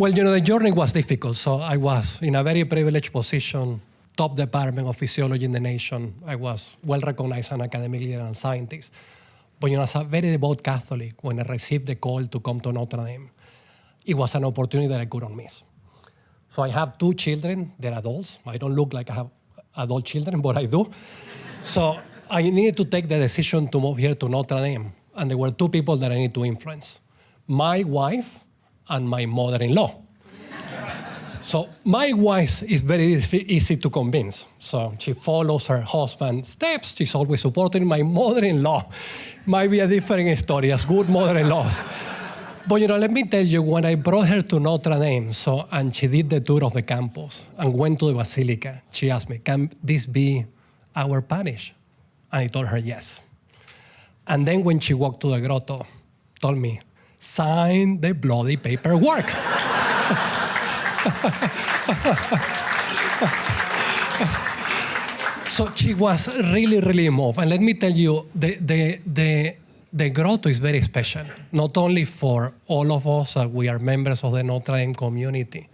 Well, the journey was difficult. So I was in a very privileged position, top department of physiology in the nation. I was well recognized as an academic leader and scientist. But as a very devout Catholic, when I received the call to come to Notre Dame, it was an opportunity that I couldn't miss. So I have 2 children, they're adults. I don't look like I have adult children, but I do. So I needed to take the decision to move here to Notre Dame. And there were 2 people that I need to influence, my wife and my mother-in-law. So my wife is very easy to convince. So she follows her husband's steps. She's always supporting. My mother-in-law might be a different story, as good mother-in-laws. But let me tell you, when I brought her to Notre Dame, and she did the tour of the campus and went to the basilica, she asked me, can this be our parish? And I told her yes. And then when she walked to the grotto, told me, sign the bloody paperwork. So she was really, really moved. And let me tell you, the grotto is very special, not only for all of us, we are members of the Notre Dame community,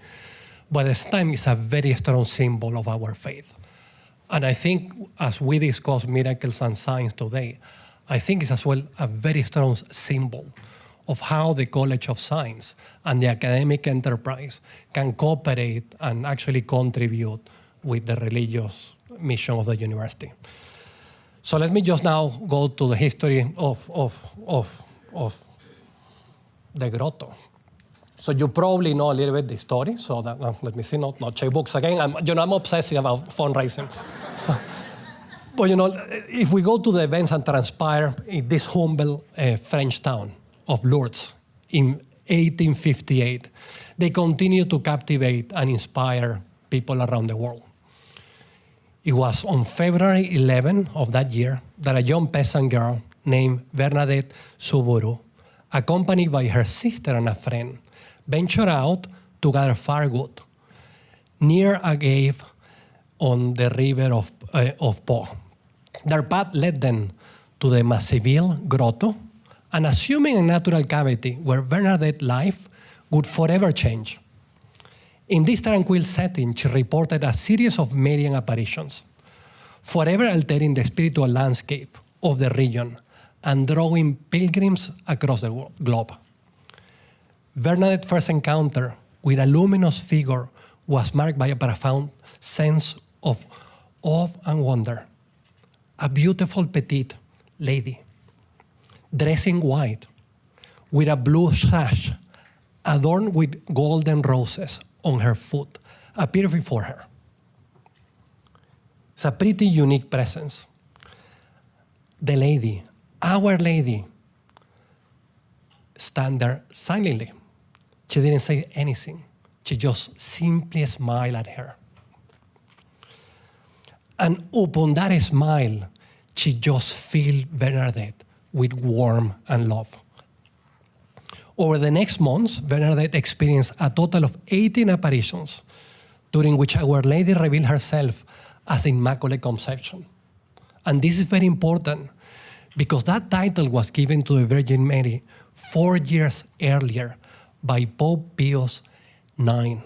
but this time it's a very strong symbol of our faith. And I think as we discuss miracles and signs today, I think it's as well a very strong symbol of how the College of Science and the academic enterprise can cooperate and actually contribute with the religious mission of the university. So let me just now go to the history of the grotto. So you probably know a little bit the story. So that, let me see, not check books again. I'm obsessive about fundraising. But if we go to the events that transpire in this humble French town of Lourdes in 1858, they continue to captivate and inspire people around the world. It was on February 11 of that year that a young peasant girl named Bernadette Soubirous, accompanied by her sister and a friend, ventured out to gather firewood near a cave on the river of Po. Their path led them to the Massiville Grotto, and assuming a natural cavity where Bernadette's life would forever change. In this tranquil setting, she reported a series of Marian apparitions, forever altering the spiritual landscape of the region and drawing pilgrims across the globe. Bernadette's first encounter with a luminous figure was marked by a profound sense of awe and wonder. A beautiful petite lady, dressed in white, with a blue sash adorned with golden roses on her foot, appeared before her. It's a pretty unique presence. The lady, Our Lady, stand there silently. She didn't say anything. She just simply smiled at her. And upon that smile, she just filled Bernadette with warmth and love. Over the next months, Bernadette experienced a total of 18 apparitions, during which Our Lady revealed herself as Immaculate Conception. And this is very important because that title was given to the Virgin Mary 4 years earlier by Pope Pius IX.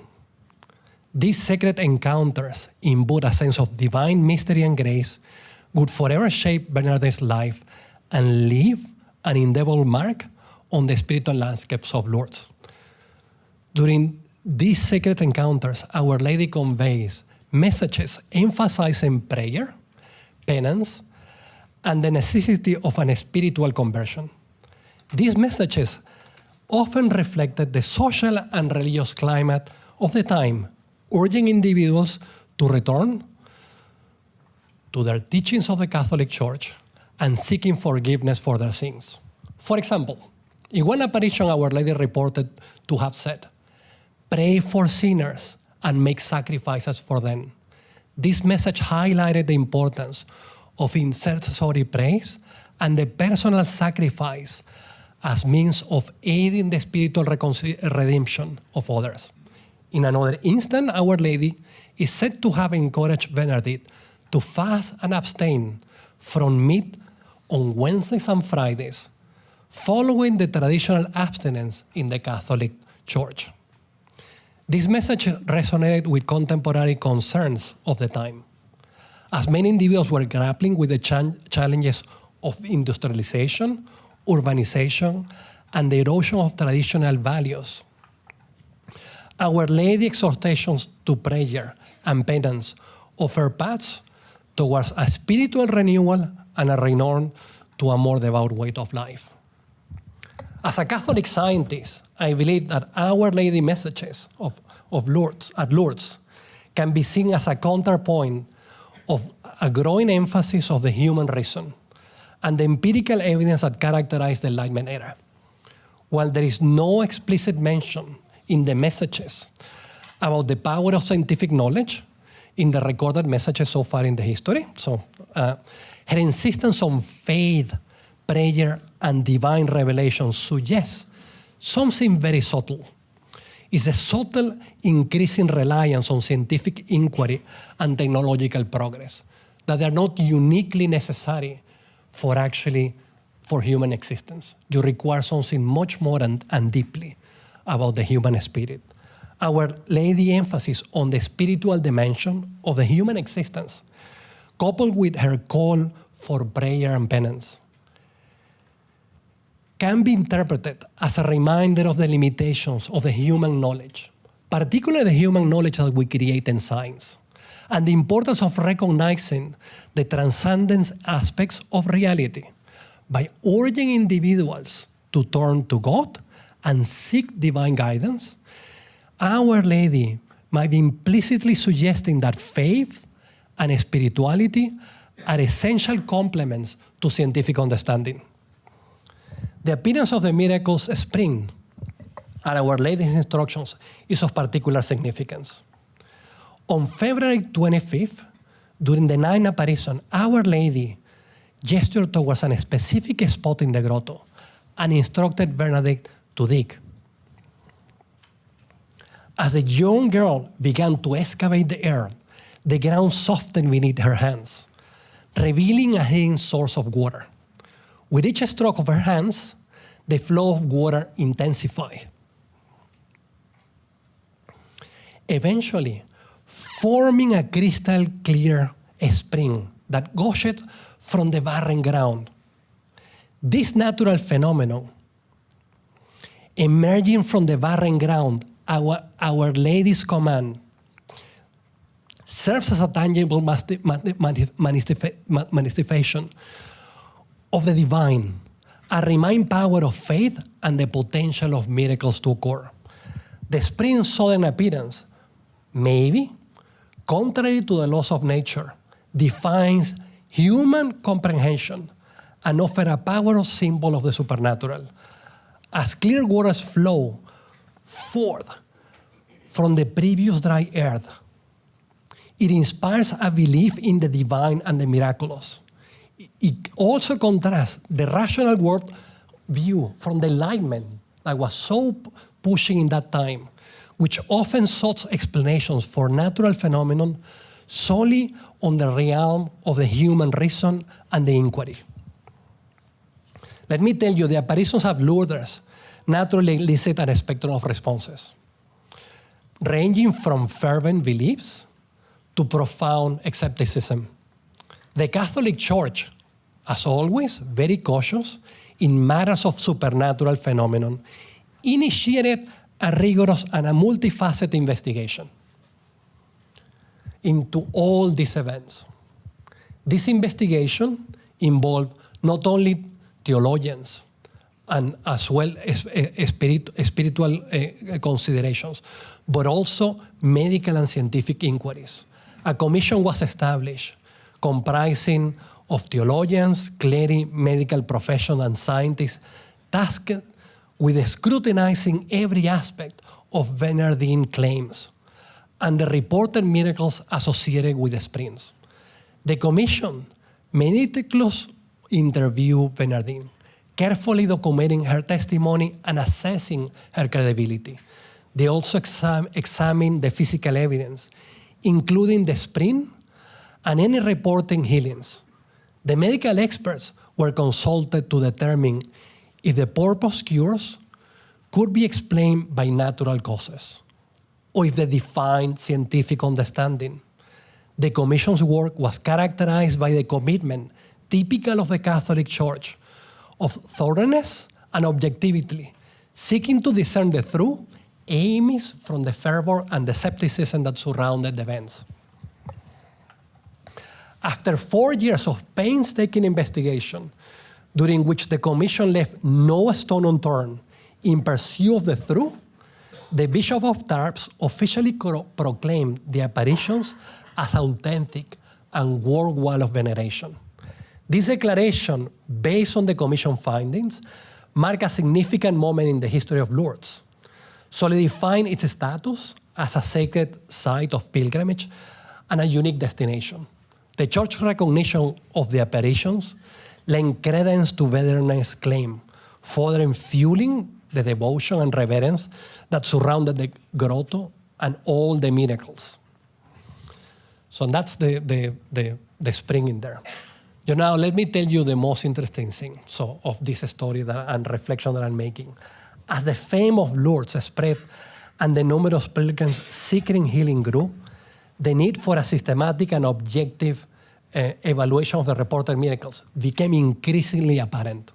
These sacred encounters imbue a sense of divine mystery and grace, would forever shape Bernadette's life and leave an indelible mark on the spiritual landscapes of Lourdes. During these sacred encounters, Our Lady conveys messages emphasizing prayer, penance, and the necessity of a spiritual conversion. These messages often reflected the social and religious climate of the time, urging individuals to return to their teachings of the Catholic Church and seeking forgiveness for their sins. For example, in one apparition, Our Lady reported to have said, "Pray for sinners and make sacrifices for them." This message highlighted the importance of intercessory praise and the personal sacrifice as means of aiding the spiritual redemption of others. In another instant, Our Lady is said to have encouraged Bernadette to fast and abstain from meat on Wednesdays and Fridays, following the traditional abstinence in the Catholic Church. This message resonated with contemporary concerns of the time, as many individuals were grappling with the challenges of industrialization, urbanization, and the erosion of traditional values. Our Lady exhortations to prayer and penance offer paths towards a spiritual renewal and a return to a more devout way of life. As a Catholic scientist, I believe that Our Lady messages of Lourdes can be seen as a counterpoint of a growing emphasis of the human reason and the empirical evidence that characterized the Enlightenment era. While there is no explicit mention in the messages about the power of scientific knowledge in the recorded messages so far in the history, her insistence on faith, prayer, and divine revelation suggests something very subtle. It's a subtle increasing reliance on scientific inquiry and technological progress that are not uniquely necessary for human existence. You require something much more and deeply about the human spirit. Our Lady emphasis on the spiritual dimension of the human existence, coupled with her call for prayer and penance, can be interpreted as a reminder of the limitations of the human knowledge, particularly the human knowledge that we create in science, and the importance of recognizing the transcendent aspects of reality by urging individuals to turn to God and seek divine guidance. Our Lady might be implicitly suggesting that faith and spirituality are essential complements to scientific understanding. The appearance of the miracles spring at Our Lady's instructions is of particular significance. On February 25th, during the ninth apparition, Our Lady gestured towards a specific spot in the grotto and instructed Bernadette to dig. As the young girl began to excavate the earth, the ground softened beneath her hands, revealing a hidden source of water. With each stroke of her hands, the flow of water intensified. Eventually, forming a crystal clear spring that gushed from the barren ground. This natural phenomenon, emerging from the barren ground, Our Lady's command, serves as a tangible manifestation of the divine, a remind power of faith and the potential of miracles to occur. The spring's sudden appearance, maybe, contrary to the laws of nature, defines human comprehension and offers a powerful symbol of the supernatural. As clear waters flow forth from the previous dry earth, it inspires a belief in the divine and the miraculous. It also contrasts the rational world view from the Enlightenment that was so pushing in that time, which often sought explanations for natural phenomena solely on the realm of the human reason and the inquiry. Let me tell you, the apparitions of Lourdes naturally elicit a spectrum of responses, ranging from fervent beliefs to profound skepticism. The Catholic Church, as always, very cautious in matters of supernatural phenomenon, initiated a rigorous and a multifaceted investigation into all these events. This investigation involved not only theologians and as well as spiritual considerations, but also medical and scientific inquiries. A commission was established comprising of theologians, clerics, medical professionals, and scientists tasked with scrutinizing every aspect of Bernardine claims and the reported miracles associated with the springs. The commission meticulously interviewed Bernardine, carefully documenting her testimony and assessing her credibility. They also examined the physical evidence, including the spring and any reporting healings. The medical experts were consulted to determine if the purported cures could be explained by natural causes or if they defined scientific understanding. The Commission's work was characterized by the commitment typical of the Catholic Church of thoroughness and objectivity, seeking to discern the true aims from the fervor and the skepticism that surrounded the events. After 4 years of painstaking investigation, during which the Commission left no stone unturned in pursuit of the truth, the Bishop of Tarbes officially proclaimed the apparitions as authentic and worthwhile of veneration. This declaration, based on the Commission findings, marked a significant moment in the history of Lourdes, solidifying its status as a sacred site of pilgrimage and a unique destination. The Church's recognition of the apparitions lent credence to Veneranet's claim, further fueling the devotion and reverence that surrounded the grotto and all the miracles. So that's the spring in there. Now let me tell you the most interesting thing of this story and reflection that I'm making. As the fame of Lourdes spread and the numerous pilgrims seeking healing grew, the need for a systematic and objective evaluation of the reported miracles became increasingly apparent.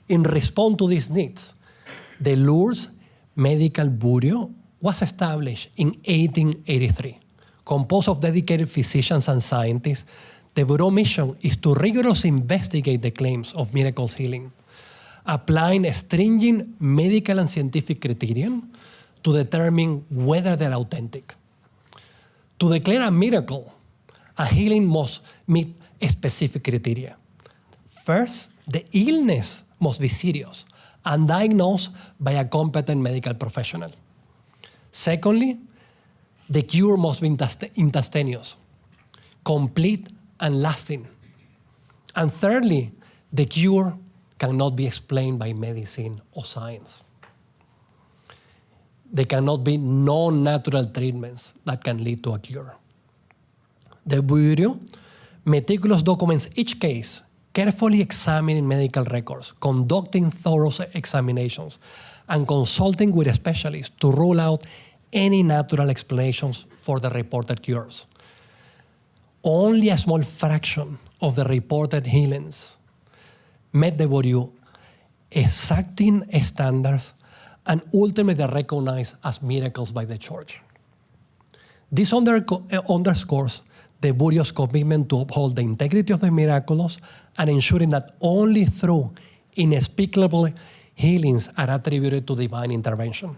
In response to these needs, the Lourdes Medical Bureau was established in 1883. Composed of dedicated physicians and scientists, the Bureau mission is to rigorously investigate the claims of miracles healing, applying a stringent medical and scientific criterion to determine whether they're authentic. To declare a miracle, a healing must meet specific criteria. First, the illness must be serious and diagnosed by a competent medical professional. Secondly, the cure must be instantaneous, complete and lasting. And thirdly, the cure cannot be explained by medicine or science. There cannot be non-natural treatments that can lead to a cure. The Bureau meticulously documents each case, carefully examining medical records, conducting thorough examinations, and consulting with specialists to rule out any natural explanations for the reported cures. Only a small fraction of the reported healings met the Bureau exacting standards and ultimately recognized as miracles by the Church. This underscores the Bureau's commitment to uphold the integrity of the miraculous and ensuring that only through inexplicable healings are attributed to divine intervention.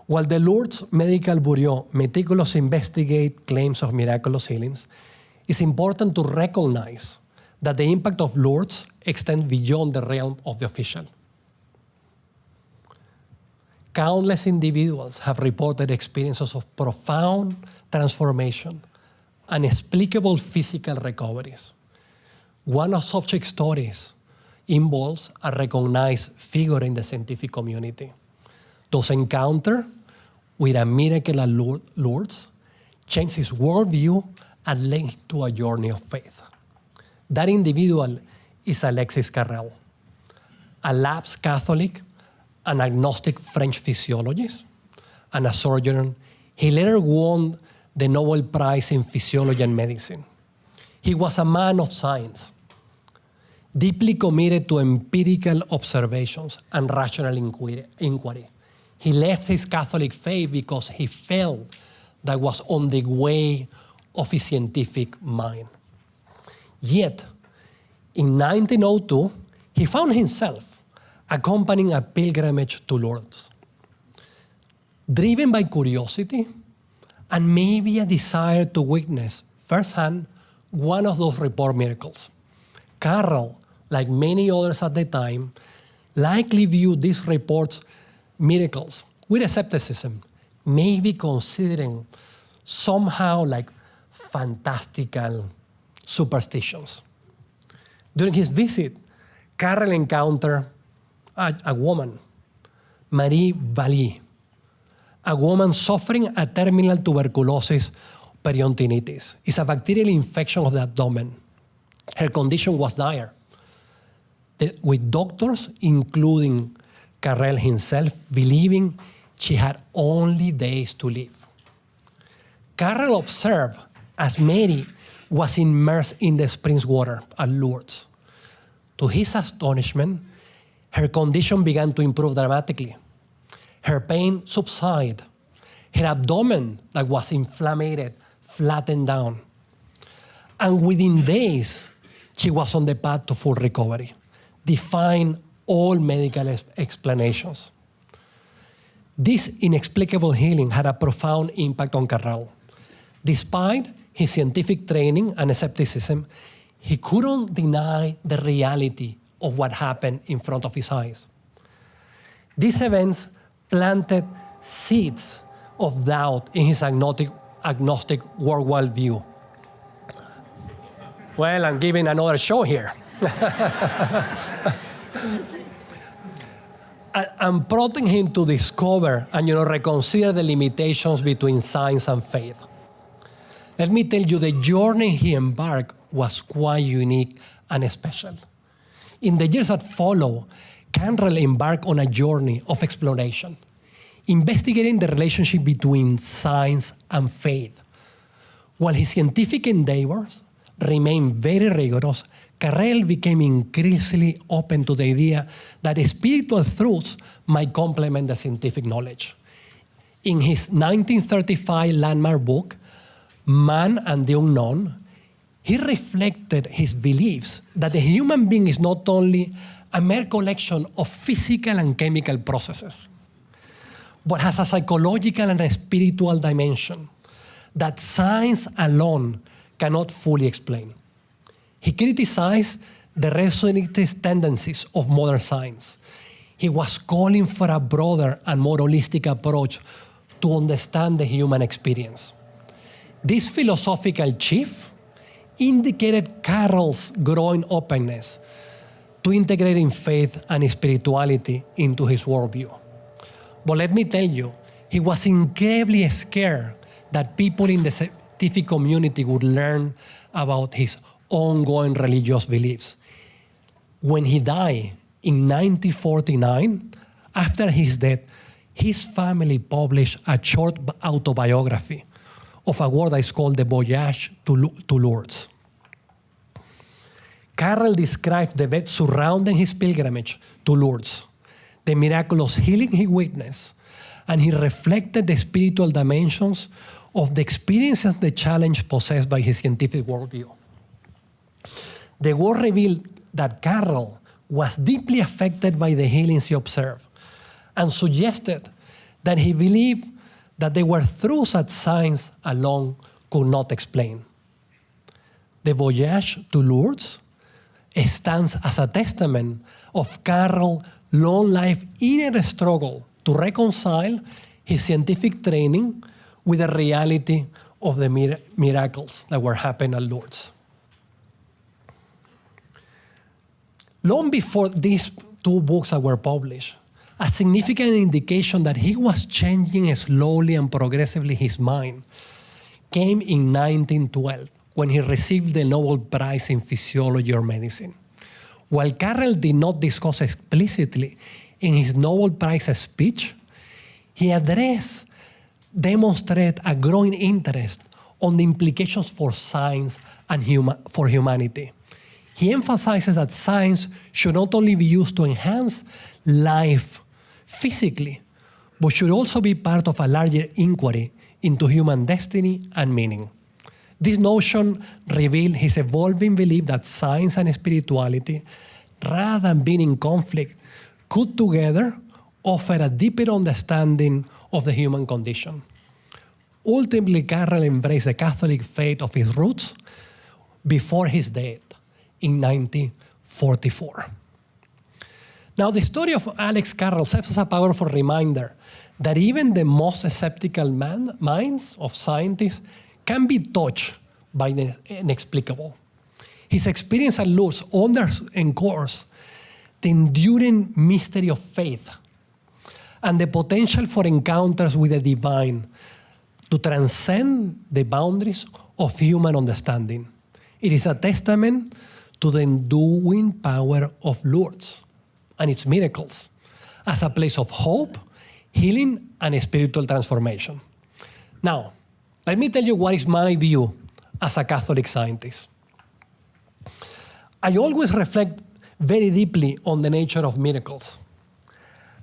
While the Lourdes Medical Bureau meticulously investigates claims of miraculous healings, it's important to recognize that the impact of Lourdes extends beyond the realm of the official. Countless individuals have reported experiences of profound transformation, inexplicable physical recoveries. One of such stories involves a recognized figure in the scientific community. Those encounters with a miracle at Lourdes changed his worldview and led him to a journey of faith. That individual is Alexis Carrel, a lapsed Catholic, an agnostic French physiologist, and a surgeon. He later won the Nobel Prize in Physiology and Medicine. He was a man of science, deeply committed to empirical observations and rational inquiry. He left his Catholic faith because he felt that was on the way of his scientific mind. Yet, in 1902, he found himself accompanying a pilgrimage to Lourdes. Driven by curiosity and maybe a desire to witness firsthand one of those reported miracles, Carrel, like many others at the time, likely viewed these reports miracles with skepticism, maybe considering somehow like fantastical superstitions. During his visit, Carrel encountered a woman, Marie Vallee, a woman suffering a terminal tuberculosis peritonitis. It's a bacterial infection of the abdomen. Her condition was dire, with doctors, including Carrel himself, believing she had only days to live. Carrel observed as Mary was immersed in the spring's water at Lourdes. To his astonishment, her condition began to improve dramatically. Her pain subsided. Her abdomen that was inflamed flattened down. And within days, she was on the path to full recovery, defying all medical explanations. This inexplicable healing had a profound impact on Carrel. Despite his scientific training and skepticism, he couldn't deny the reality of what happened in front of his eyes. These events planted seeds of doubt in his agnostic worldview. Well, I'm giving another show here. And prompting him to discover and reconsider the limitations between science and faith. Let me tell you, the journey he embarked was quite unique and special. In the years that followed, Carrel embarked on a journey of exploration, investigating the relationship between science and faith. While his scientific endeavors remained very rigorous, Carrel became increasingly open to the idea that spiritual truths might complement the scientific knowledge. In his 1935 landmark book, Man and the Unknown, he reflected his beliefs that the human being is not only a mere collection of physical and chemical processes, but has a psychological and a spiritual dimension that science alone cannot fully explain. He criticized the reductionist tendencies of modern science. He was calling for a broader and more holistic approach to understand the human experience. This philosophical shift indicated Carrel's growing openness to integrating faith and spirituality into his worldview. But let me tell you, he was incredibly scared that people in the scientific community would learn about his ongoing religious beliefs. When he died in 1949, after his death, his family published a short autobiography of a work that is called The Voyage to Lourdes. Carrel described the events surrounding his pilgrimage to Lourdes, the miraculous healing he witnessed, and he reflected the spiritual dimensions of the experience and the challenge possessed by his scientific worldview. The work revealed that Carrel was deeply affected by the healings he observed and suggested that he believed that there were truths that science alone could not explain. The Voyage to Lourdes stands as a testament of Carrel's long life inner struggle to reconcile his scientific training with the reality of the miracles that were happening at Lourdes. Long before these two books that were published, a significant indication that he was changing slowly and progressively his mind came in 1912 when he received the Nobel Prize in Physiology or Medicine. While Carrel did not discuss explicitly in his Nobel Prize speech, he demonstrated a growing interest on the implications for science and for humanity. He emphasizes that science should not only be used to enhance life physically, but should also be part of a larger inquiry into human destiny and meaning. This notion revealed his evolving belief that science and spirituality, rather than being in conflict, could together offer a deeper understanding of the human condition. Ultimately, Carrel embraced the Catholic faith of his roots before his death in 1944. Now, the story of Alex Carrel serves as a powerful reminder that even the most skeptical minds of scientists can be touched by the inexplicable. His experience at Lourdes underscores the enduring mystery of faith and the potential for encounters with the divine to transcend the boundaries of human understanding. It is a testament to the enduring power of Lourdes and its miracles as a place of hope, healing, and spiritual transformation. Now, let me tell you what is my view as a Catholic scientist. I always reflect very deeply on the nature of miracles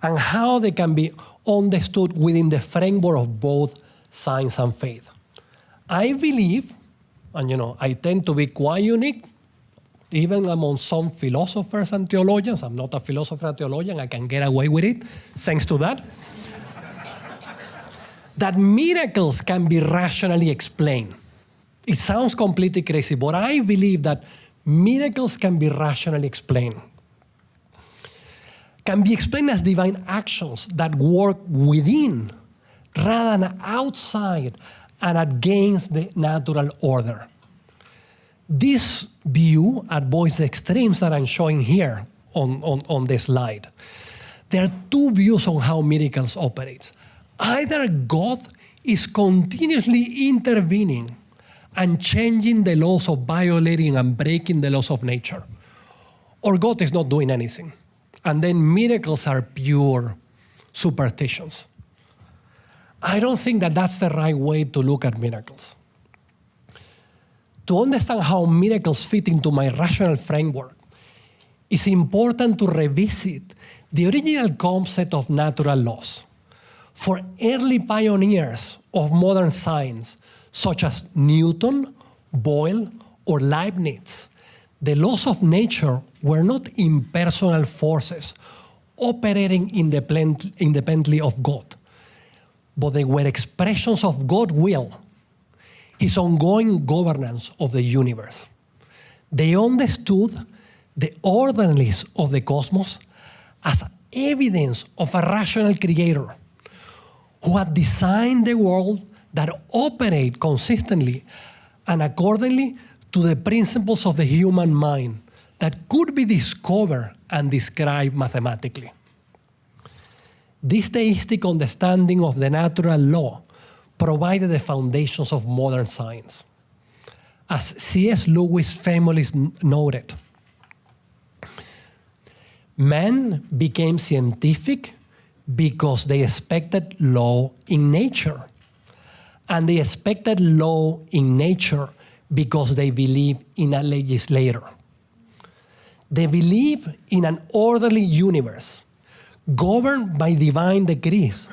and how they can be understood within the framework of both science and faith. I believe, and I tend to be quite unique, even among some philosophers and theologians. I'm not a philosopher and theologian, I can get away with it, thanks to that. That miracles can be rationally explained. It sounds completely crazy, but I believe that miracles can be rationally explained. Can be explained as divine actions that work within rather than outside and against the natural order. This view avoids the extremes that I'm showing here on the slide. There are two views on how miracles operate. Either God is continuously intervening and changing the laws of violating and breaking the laws of nature, or God is not doing anything. And then miracles are pure superstitions. I don't think that that's the right way to look at miracles. To understand how miracles fit into my rational framework, it's important to revisit the original concept of natural laws. For early pioneers of modern science, such as Newton, Boyle, or Leibniz, the laws of nature were not impersonal forces operating independently of God, but they were expressions of God's will, His ongoing governance of the universe. They understood the orderliness of the cosmos as evidence of a rational creator who had designed the world that operate consistently and accordingly to the principles of the human mind that could be discovered and described mathematically. This theistic understanding of the natural law provided the foundations of modern science. As C.S. Lewis famously noted, men became scientific because they expected law in nature. And they expected law in nature because they believe in a legislator. They believe in an orderly universe governed by divine decrees,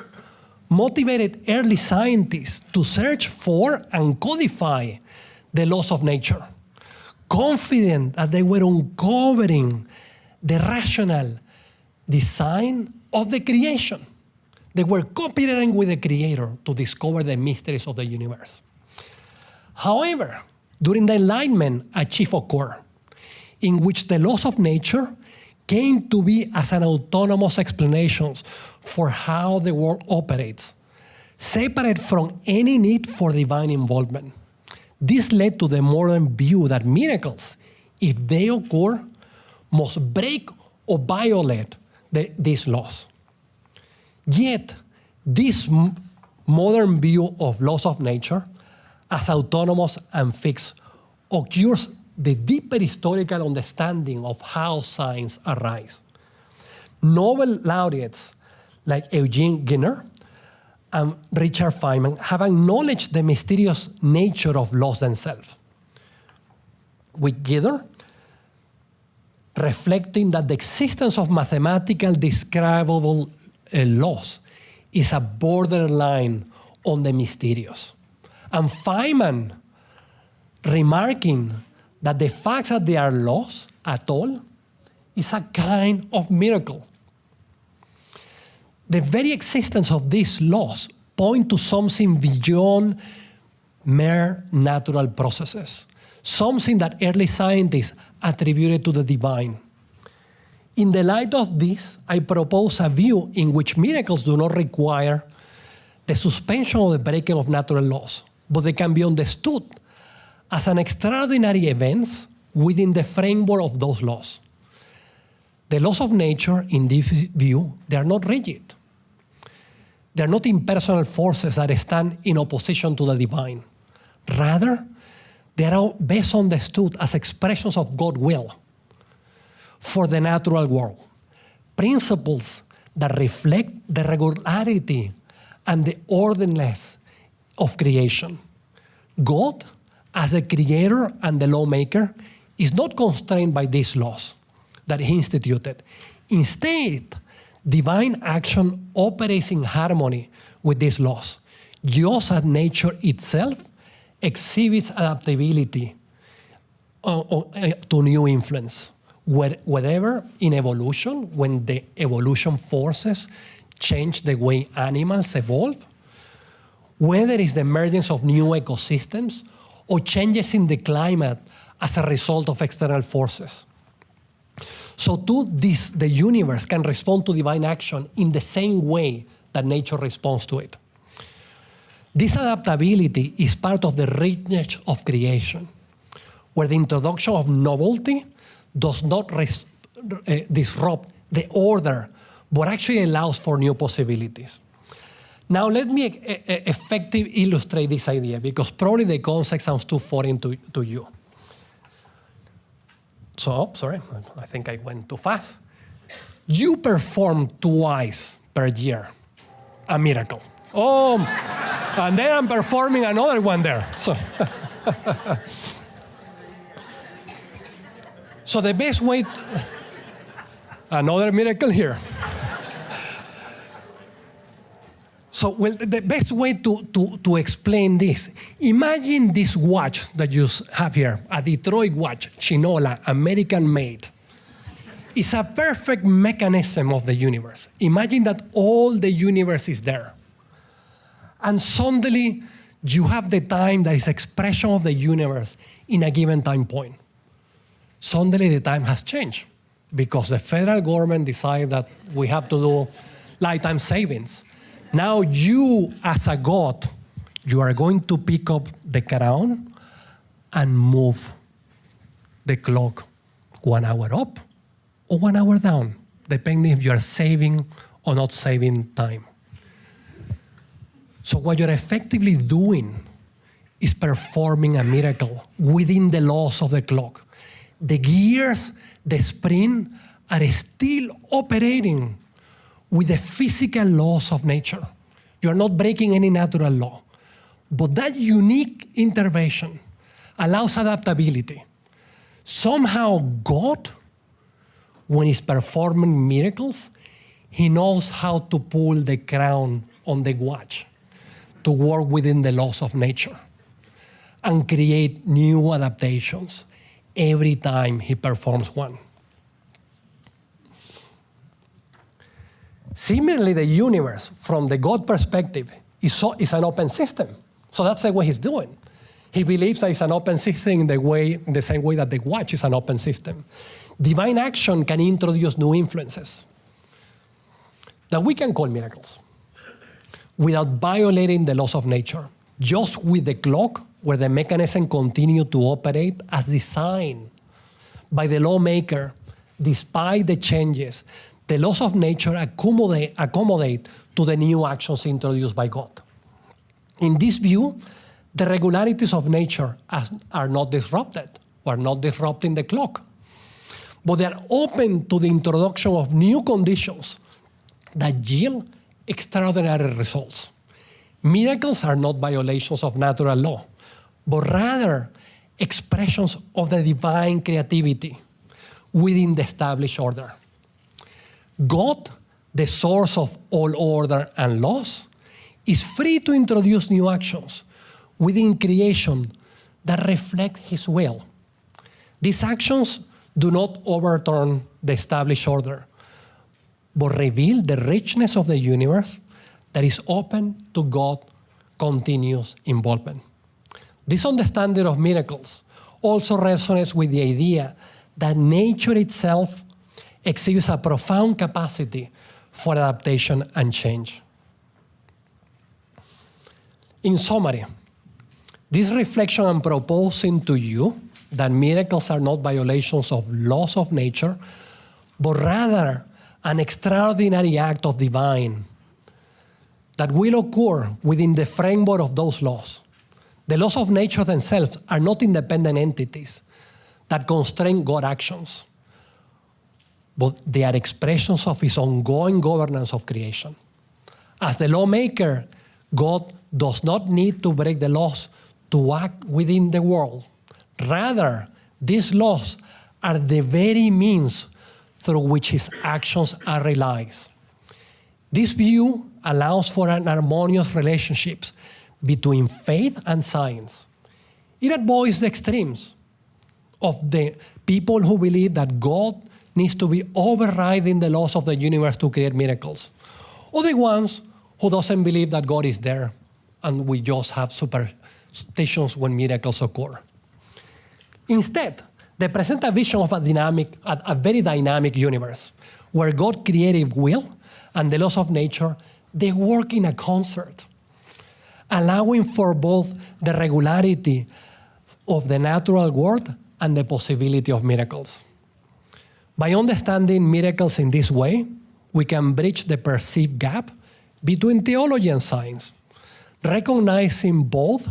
motivated early scientists to search for and codify the laws of nature, confident that they were uncovering the rational design of the creation. They were cooperating with the Creator to discover the mysteries of the universe. However, during the Enlightenment, a shift occurred in which the laws of nature came to be as an autonomous explanation for how the world operates, separate from any need for divine involvement. This led to the modern view that miracles, if they occur, must break or violate these laws. Yet, this modern view of laws of nature as autonomous and fixed occurs the deeper historical understanding of how science arises. Nobel laureates like Eugene Skinner and Richard Feynman have acknowledged the mysterious nature of laws themselves. With Skinner, reflecting that the existence of mathematical describable laws is a borderline on the mysterious. And Feynman remarking that the fact that they are laws at all is a kind of miracle. The very existence of these laws point to something beyond mere natural processes, something that early scientists attributed to the divine. In the light of this, I propose a view in which miracles do not require the suspension of the breaking of natural laws, but they can be understood as an extraordinary events within the framework of those laws. The laws of nature, in this view, they are not rigid. They are not impersonal forces that stand in opposition to the divine. Rather, they are best understood as expressions of God's will for the natural world, principles that reflect the regularity and the orderliness of creation. God, as the creator and the lawmaker, is not constrained by these laws that he instituted. Instead, divine action operates in harmony with these laws, just as nature itself exhibits adaptability to new influence. Whatever in evolution, when the evolution forces change the way animals evolve, whether it's the emergence of new ecosystems or changes in the climate as a result of external forces. So too, the universe can respond to divine action in the same way that nature responds to it. This adaptability is part of the richness of creation, where the introduction of novelty does not disrupt the order, but actually allows for new possibilities. Now let me effectively illustrate this idea, because probably the concept sounds too foreign to you. So, sorry, I think I went too fast. You perform twice per year a miracle. Oh, and then I'm performing another one there. So the best way, another miracle here. So, well, the best way to explain this, imagine this watch that you have here, a Detroit watch, Chinola, American-made. It's a perfect mechanism of the universe. Imagine that all the universe is there. And suddenly, you have the time that is expression of the universe in a given time point. Suddenly, the time has changed because the federal government decided that we have to do lifetime savings. Now you, as a God, you are going to pick up the crown and move the clock 1 hour up or 1 hour down, depending if you are saving or not saving time. So what you're effectively doing is performing a miracle within the laws of the clock. The gears, the spring, are still operating with the physical laws of nature. You are not breaking any natural law. But that unique intervention allows adaptability. Somehow God, when he's performing miracles, he knows how to pull the crown on the watch to work within the laws of nature and create new adaptations every time he performs one. Similarly, the universe, from the God perspective, is an open system. So that's the way he's doing. He believes that it's an open system in the same way that the watch is an open system. Divine action can introduce new influences that we can call miracles without violating the laws of nature, just with the clock where the mechanism continues to operate as designed by the lawmaker. Despite the changes, the laws of nature accommodate to the new actions introduced by God. In this view, the regularities of nature are not disrupted, or are not disrupting the clock, but they are open to the introduction of new conditions that yield extraordinary results. Miracles are not violations of natural law, but rather expressions of the divine creativity within the established order. God, the source of all order and laws, is free to introduce new actions within creation that reflect his will. These actions do not overturn the established order, but reveal the richness of the universe that is open to God's continuous involvement. This understanding of miracles also resonates with the idea that nature itself exhibits a profound capacity for adaptation and change. In summary, this reflection I'm proposing to you that miracles are not violations of laws of nature, but rather an extraordinary act of divine that will occur within the framework of those laws. The laws of nature themselves are not independent entities that constrain God's actions, but they are expressions of his ongoing governance of creation. As the lawmaker, God does not need to break the laws to act within the world. Rather, these laws are the very means through which his actions are realized. This view allows for an harmonious relationship between faith and science. It avoids the extremes of the people who believe that God needs to be overriding the laws of the universe to create miracles, or the ones who doesn't believe that God is there and we just have superstitions when miracles occur. Instead, they present a vision of a very dynamic universe where God created will and the laws of nature, they work in a concert, allowing for both the regularity of the natural world and the possibility of miracles. By understanding miracles in this way, we can bridge the perceived gap between theology and science, recognizing both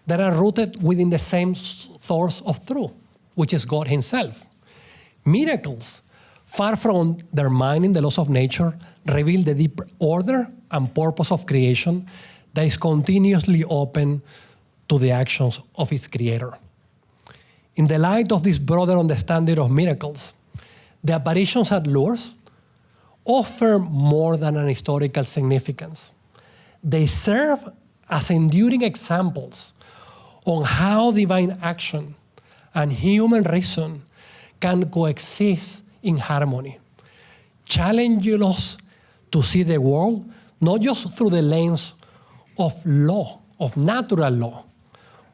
that are rooted within the same source of truth, which is God himself. Miracles, far from undermining the laws of nature, reveal the deep order and purpose of creation that is continuously open to the actions of its creator. In the light of this broader understanding of miracles, the apparitions at Lourdes offer more than an historical significance. They serve as enduring examples on how divine action and human reason can coexist in harmony, challenging us to see the world not just through the lens of law, of natural law,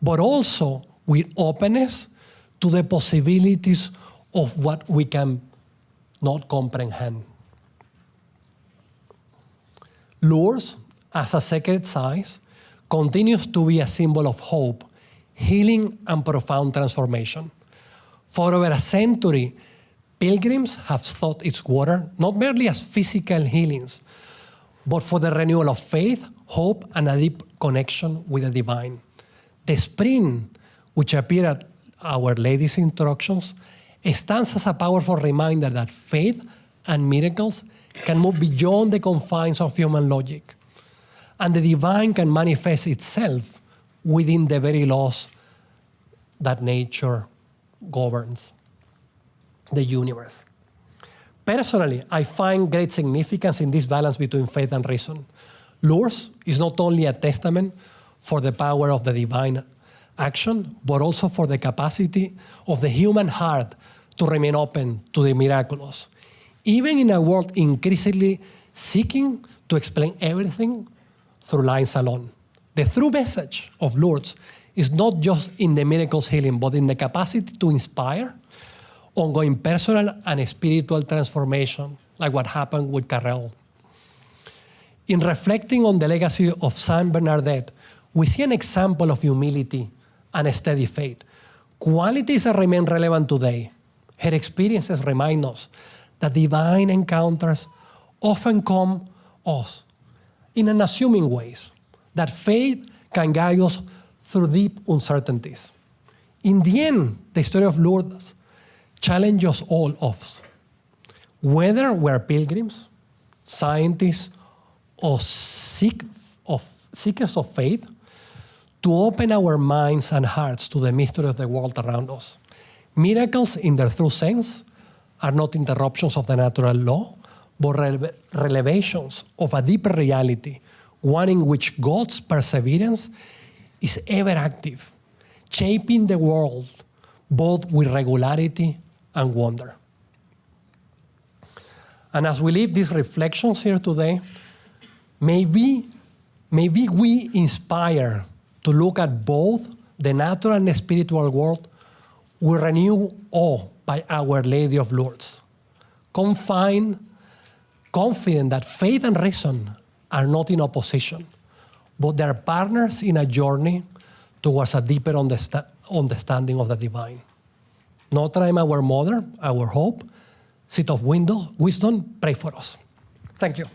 but also with openness to the possibilities of what we can not comprehend. Lourdes, as a sacred site, continues to be a symbol of hope, healing, and profound transformation. For over a century, pilgrims have sought its water not merely as physical healings, but for the renewal of faith, hope, and a deep connection with the divine. The spring, which appeared at Our Lady's instructions, stands as a powerful reminder that faith and miracles can move beyond the confines of human logic, and the divine can manifest itself within the very laws that nature governs the universe. Personally, I find great significance in this balance between faith and reason. Lourdes is not only a testament for the power of the divine action, but also for the capacity of the human heart to remain open to the miraculous, even in a world increasingly seeking to explain everything through lines alone. The true message of Lourdes is not just in the miracles healing, but in the capacity to inspire ongoing personal and spiritual transformation, like what happened with Carrel. In reflecting on the legacy of Saint Bernadette, we see an example of humility and a steady faith, qualities that remain relevant today. Her experiences remind us that divine encounters often come us in unassuming ways, that faith can guide us through deep uncertainties. In the end, the story of Lourdes challenges all of us, whether we're pilgrims, scientists, or seekers of faith, to open our minds and hearts to the mystery of the world around us. Miracles, in their true sense, are not interruptions of the natural law, but revelations of a deeper reality, one in which God's perseverance is ever active, shaping the world both with regularity and wonder. And as we leave these reflections here today, maybe we inspire to look at both the natural and the spiritual world with renewed awe by Our Lady of Lourdes. Confident that faith and reason are not in opposition, but they are partners in a journey towards a deeper understanding of the divine. Notre Dame, our mother, our hope, seat of wisdom, pray for us. Thank you.